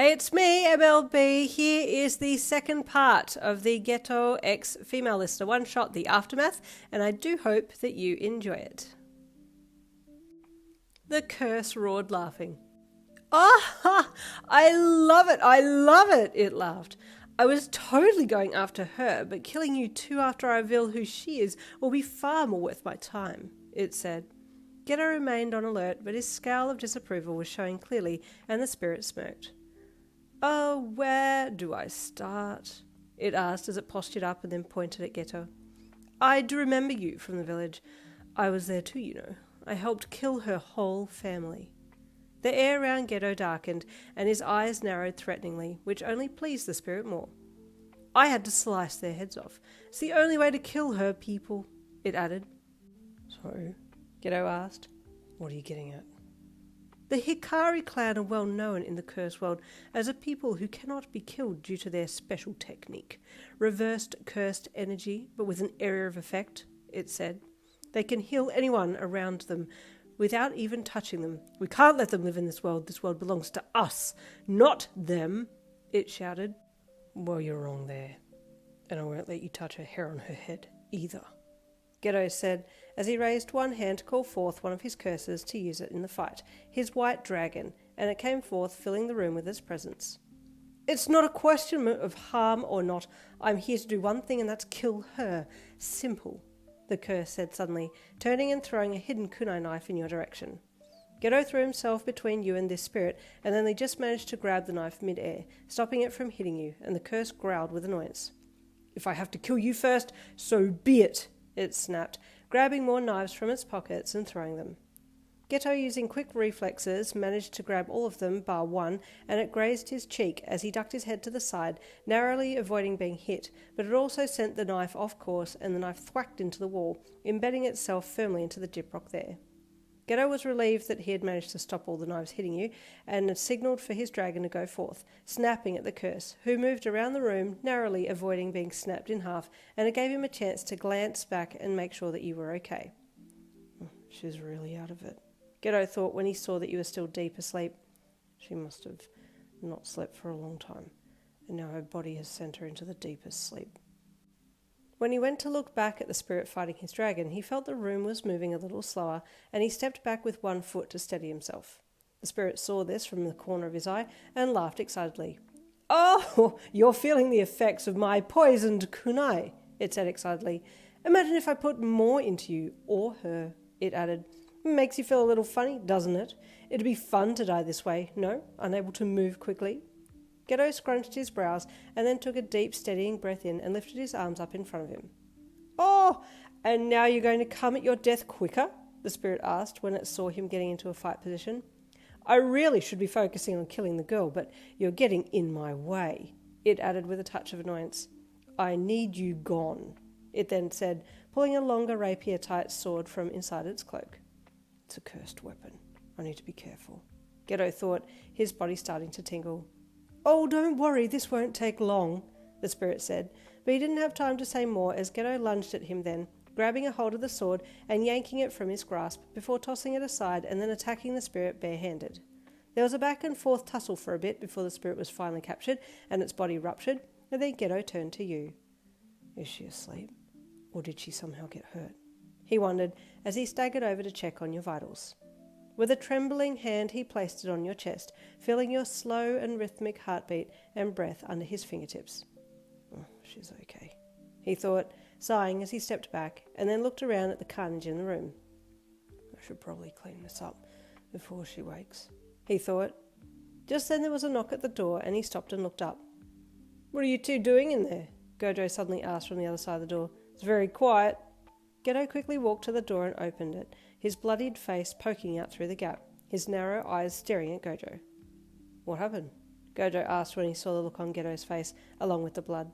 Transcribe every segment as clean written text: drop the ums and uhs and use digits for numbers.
Hey, it's me, MLB. Here is the second part of the Geto X Female Listener one-shot, The Aftermath, and I do hope that you enjoy it. The curse roared, laughing. Ah, I love it, it laughed. I was totally going after her, but killing you two after I reveal who she is will be far more worth my time, it said. Geto remained on alert, but his scowl of disapproval was showing clearly, and the spirit smirked. Oh, where do I start? It asked as it postured up and then pointed at Geto. I do remember you from the village. I was there too, you know. I helped kill her whole family. The air around Geto darkened, and his eyes narrowed threateningly, which only pleased the spirit more. I had to slice their heads off. It's the only way to kill her people, it added. So, Geto asked, what are you getting at? The Hikari clan are well known in the curse world as a people who cannot be killed due to their special technique. Reversed cursed energy, but with an area of effect, it said. They can heal anyone around them without even touching them. We can't let them live in this world. This world belongs to us, not them, it shouted. Well, you're wrong there. And I won't let you touch a hair on her head either, Geto said, as he raised one hand to call forth one of his curses to use it in the fight, his white dragon, and it came forth, filling the room with its presence. It's not a question of harm or not. I'm here to do one thing, and that's kill her. Simple, the curse said suddenly, turning and throwing a hidden kunai knife in your direction. Geto threw himself between you and this spirit, and then they just managed to grab the knife mid-air, stopping it from hitting you, and the curse growled with annoyance. If I have to kill you first, so be it, it snapped, grabbing more knives from its pockets and throwing them. Geto, using quick reflexes, managed to grab all of them bar one, and it grazed his cheek as he ducked his head to the side, narrowly avoiding being hit, but it also sent the knife off course and the knife thwacked into the wall, embedding itself firmly into the gyprock there. Geto was relieved that he had managed to stop all the knives hitting you, and signalled for his dragon to go forth, snapping at the curse, who moved around the room, narrowly avoiding being snapped in half, and it gave him a chance to glance back and make sure that you were okay. She's really out of it, Geto thought when he saw that you were still deep asleep. She must have not slept for a long time, and now her body has sent her into the deepest sleep. When he went to look back at the spirit fighting his dragon, he felt the room was moving a little slower, and he stepped back with one foot to steady himself. The spirit saw this from the corner of his eye and laughed excitedly. Oh, you're feeling the effects of my poisoned kunai, it said excitedly. Imagine if I put more into you, or her, it added. Makes you feel a little funny, doesn't it? It'd be fun to die this way, no? Unable to move quickly. Geto scrunched his brows and then took a deep, steadying breath in and lifted his arms up in front of him. Oh, and now you're going to come at your death quicker? The spirit asked when it saw him getting into a fight position. I really should be focusing on killing the girl, but you're getting in my way, it added with a touch of annoyance. I need you gone, it then said, pulling a longer rapier-type sword from inside its cloak. It's a cursed weapon. I need to be careful, Geto thought, his body starting to tingle. Oh, don't worry, this won't take long, the spirit said, but he didn't have time to say more as Geto lunged at him then, grabbing a hold of the sword and yanking it from his grasp before tossing it aside and then attacking the spirit barehanded. There was a back and forth tussle for a bit before the spirit was finally captured and its body ruptured, and then Geto turned to you. Is she asleep? Or did she somehow get hurt? He wondered as he staggered over to check on your vitals. With a trembling hand he placed it on your chest, feeling your slow and rhythmic heartbeat and breath under his fingertips. Oh, she's okay, he thought, sighing as he stepped back and then looked around at the carnage in the room. I should probably clean this up before she wakes, he thought. Just then there was a knock at the door and he stopped and looked up. What are you two doing in there? Gojo suddenly asked from the other side of the door. It's very quiet. Geto quickly walked to the door and opened it, his bloodied face poking out through the gap, his narrow eyes staring at Gojo. What happened? Gojo asked when he saw the look on Geto's face, along with the blood.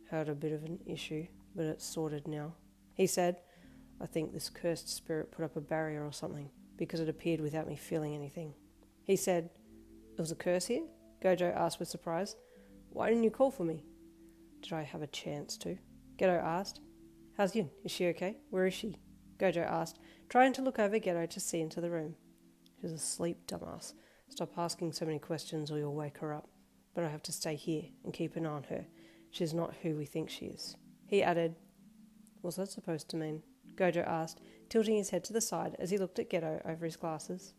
Had a bit of an issue, but it's sorted now, he said. I think this cursed spirit put up a barrier or something, because it appeared without me feeling anything. He said, There was a curse here? Gojo asked with surprise. Why didn't you call for me? Did I have a chance to? Geto asked. How's Yun? Is she okay? Where is she? Gojo asked, trying to look over Geto to see into the room. She's asleep, dumbass. Stop asking so many questions or you'll wake her up. But I have to stay here and keep an eye on her. She's not who we think she is. He added, "What's that supposed to mean?" Gojo asked, tilting his head to the side as he looked at Geto over his glasses.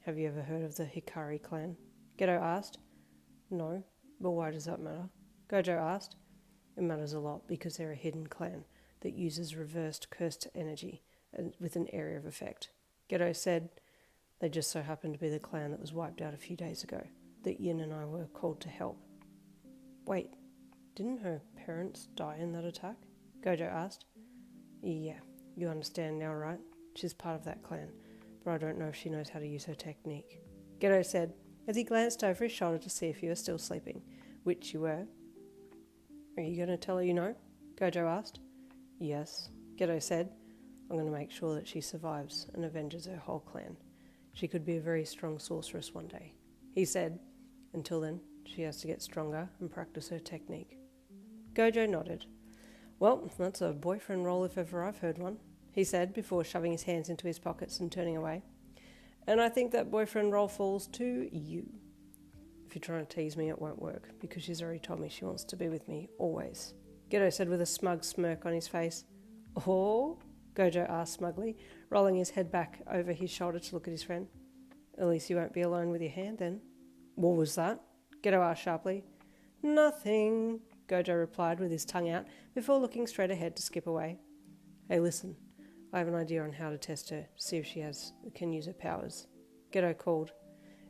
"Have you ever heard of the Hikari clan?" Geto asked. "No, but why does that matter?" Gojo asked. "It matters a lot because they're a hidden clan that uses reversed cursed energy with an area of effect." Geto said, "They just so happen to be the clan that was wiped out a few days ago, that Yin and I were called to help." "Wait, didn't her parents die in that attack?" Gojo asked. "Yeah, you understand now, right? She's part of that clan, but I don't know if she knows how to use her technique," Geto said, as he glanced over his shoulder to see if you were still sleeping, which you were. "Are you going to tell her you know?" Gojo asked. "Yes," Geto said. "I'm going to make sure that she survives and avenges her whole clan. She could be a very strong sorceress one day," he said. "Until then, she has to get stronger and practice her technique." Gojo nodded. "Well, that's a boyfriend role if ever I've heard one," he said before shoving his hands into his pockets and turning away. "And I think that boyfriend role falls to you. If you're trying to tease me, it won't work, because she's already told me she wants to be with me, always," Geto said with a smug smirk on his face. "Oh?" Gojo asked smugly, rolling his head back over his shoulder to look at his friend. "At least you won't be alone with your hand then." "What was that?" Geto asked sharply. "Nothing," Gojo replied with his tongue out before looking straight ahead to skip away. "Hey, listen. I have an idea on how to test her, see if she can use her powers," Geto called.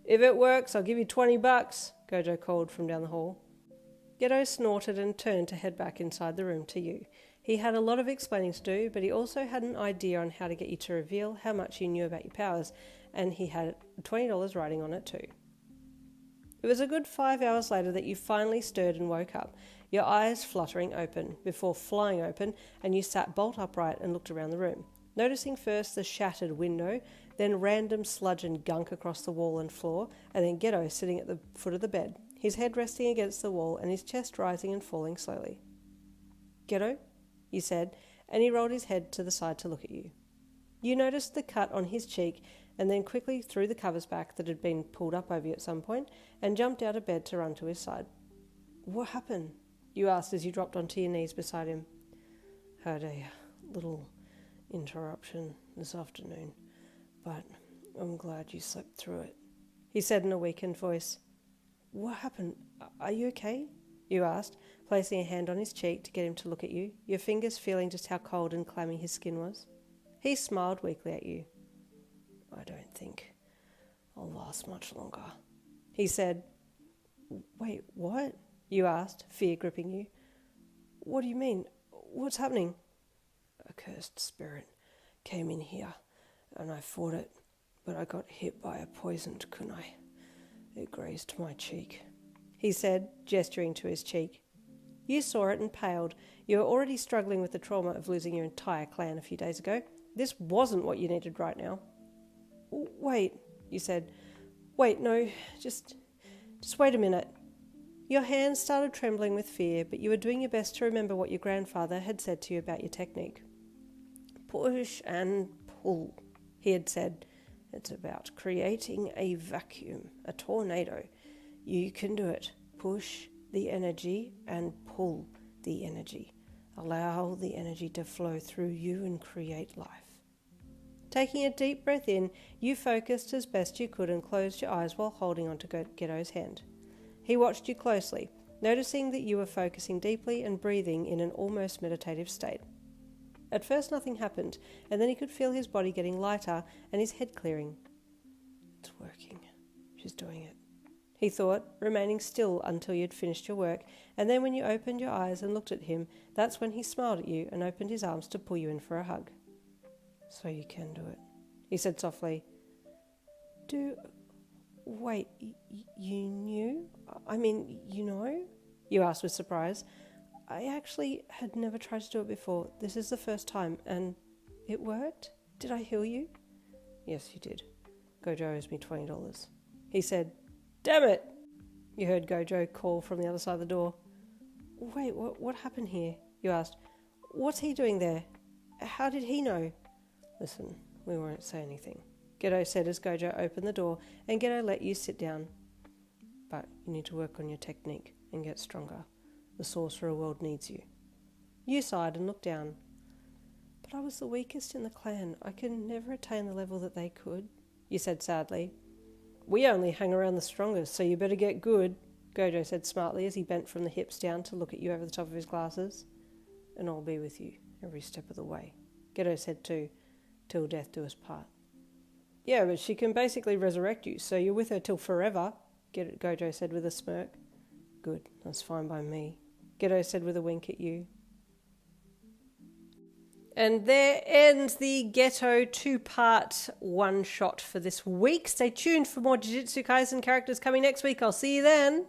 "If it works, I'll give you $20, Gojo called from down the hall. Geto snorted and turned to head back inside the room to you. He had a lot of explaining to do, but he also had an idea on how to get you to reveal how much you knew about your powers, and he had $20 writing on it too. It was a good 5 hours later that you finally stirred and woke up, your eyes fluttering open, before flying open, and you sat bolt upright and looked around the room, noticing first the shattered window, then random sludge and gunk across the wall and floor, and then Geto sitting at the foot of the bed, his head resting against the wall and his chest rising and falling slowly. "Geto?" you said, and he rolled his head to the side to look at you. You noticed the cut on his cheek and then quickly threw the covers back that had been pulled up over you at some point and jumped out of bed to run to his side. "What happened?" you asked as you dropped onto your knees beside him. "Had a little interruption this afternoon, but I'm glad you slept through it," he said in a weakened voice. "What happened? Are you okay?" you asked, placing a hand on his cheek to get him to look at you, your fingers feeling just how cold and clammy his skin was. He smiled weakly at you. "I don't think I'll last much longer," he said. "Wait, what?" you asked, fear gripping you. "What do you mean? What's happening?" "A cursed spirit came in here, and I fought it, but I got hit by a poisoned kunai. It grazed my cheek," he said, gesturing to his cheek. You saw it and paled. You were already struggling with the trauma of losing your entire clan a few days ago. This wasn't what you needed right now. "Wait," you said. "Wait, no, just wait a minute." Your hands started trembling with fear, but you were doing your best to remember what your grandfather had said to you about your technique. "Push and pull," he had said. "It's about creating a vacuum, a tornado. You can do it. Push the energy and pull the energy. Allow the energy to flow through you and create life." Taking a deep breath in, you focused as best you could and closed your eyes while holding on to Geto's hand. He watched you closely, noticing that you were focusing deeply and breathing in an almost meditative state. At first nothing happened, and then he could feel his body getting lighter and his head clearing. "It's working. She's doing it," he thought, remaining still until you'd finished your work, and then when you opened your eyes and looked at him, that's when he smiled at you and opened his arms to pull you in for a hug. "So you can do it," he said softly. Wait, you knew? I mean, you know?" you asked with surprise. "I actually had never tried to do it before. This is the first time, and it worked? Did I heal you?" "Yes, you did. Gojo owes me $20. He said. "Damn it!" you heard Gojo call from the other side of the door. "Wait, what happened here?" you asked. "What's he doing there? How did he know?" "Listen, we won't say anything," Geto said as Gojo opened the door, and Geto let you sit down. But you need to work on your technique and get stronger. The sorcerer world needs you. You sighed and looked down. But I was the weakest in the clan. I could never attain the level that they could, you said sadly. We only hang around the strongest, so you better get good, Gojo said smartly as he bent from the hips down to look at you over the top of his glasses. And I'll be with you every step of the way, Geto said too, till death do us part. Yeah, but she can basically resurrect you, so you're with her till forever, Gojo said with a smirk. Good, that's fine by me, Geto said with a wink at you. And there ends the Geto 2-part one-shot for this week. Stay tuned for more Jujutsu Kaisen characters coming next week. I'll see you then.